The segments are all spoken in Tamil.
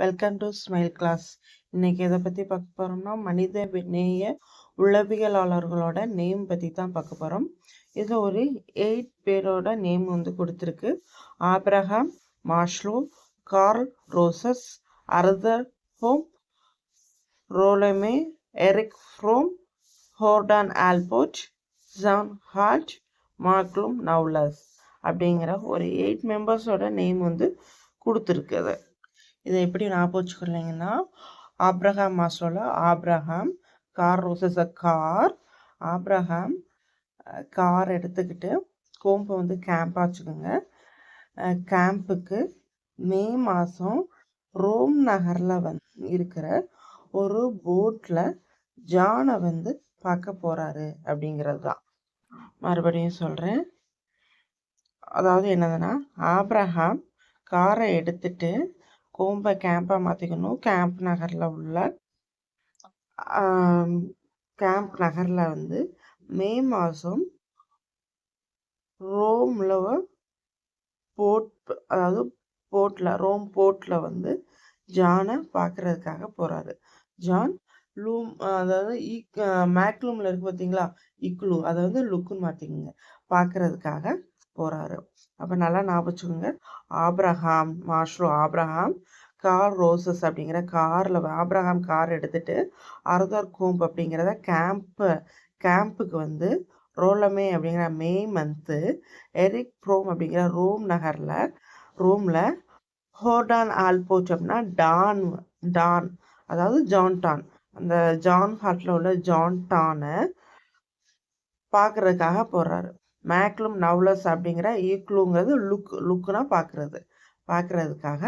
Welcome to smile class. இன்னைக்கு எதை பற்றி பார்க்க போகிறோம்னா மனித நேய உளவியலாளர்களோட நேம் பற்றி தான் பார்க்க போகிறோம். இதில் ஒரு 8 பேரோட நேம் கொடுத்துருக்கு. Abraham Maslow, Carl Rogers, Arthur ஹோம், Rollo May, Erich Fromm, Gordon Allport, John Holt, Malcolm Knowles அப்படிங்கிற ஒரு 8 மெம்பர்ஸோட நேம் கொடுத்துருக்குது. இதை எப்படி ஞாபகம் வச்சுக்கொள்ளிங்கன்னா, ஆப்ரஹாம் மாஸ்லோவில் Abraham, Carl Rogers car, Abraham car எடுத்துக்கிட்டு கோம்பை கேம்பாக வச்சுக்கோங்க. கேம்புக்கு மே மாதம் ரோம் நகரில் இருக்கிற ஒரு போட்டில் ஜானை பார்க்க போகிறாரு அப்படிங்கிறது தான். மறுபடியும் சொல்கிறேன். அதாவது என்னதுன்னா, ஆப்ரஹாம் காரை எடுத்துட்டு கோம்பை கேம்பாக மாற்றிக்கணும். கேம்ப் நகரில் மே மாதம் ரோமில் ரோம் போர்ட்டில் ஜானை பார்க்கறதுக்காக போகிறாரு. ஜான் லூம், அதாவது மேக்லூமில் இருக்கு பார்த்தீங்களா, இக்லூ, அதை லுக்குன்னு மாற்றிக்கோங்க, பார்க்கறதுக்காக போகிறாரு. அப்போ நல்லா ஞாபகம் வச்சுக்கோங்க. Abraham Maslow, Abraham Carl roses அப்படிங்கிற காரில் ஆப்ரஹாம் கார் எடுத்துகிட்டு அர்தர் கோம்ப் அப்படிங்கிறத கேம்புக்கு ரோலமே அப்படிங்கிற மே மந்த்து, எரிக் ஃப்ரோம் அப்படிங்கிற ரோமில் ஹோர்டான் ஆல்போர்ட் அப்படின்னா டான், அதாவது ஜான்டான், அந்த ஜான் ஹார்ட்டில் உள்ள ஜான்டானை பார்க்குறதுக்காக போகிறாரு. மேக்லும் நவுலஸ் அப்படிங்கிற ஈக்லூங்கிறது லுக்குனா பார்க்குறதுக்காக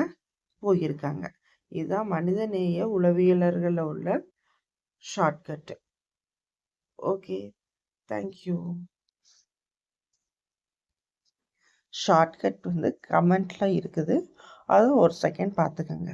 போயிருக்காங்க. இதுதான் மனிதநேய உளவியலர்களில் உள்ள ஷார்ட்கட்டு. Okay, thank you. ஷார்ட்கட் கமெண்ட்ல இருக்குது, அது ஒரு செகண்ட் பார்த்துக்கோங்க.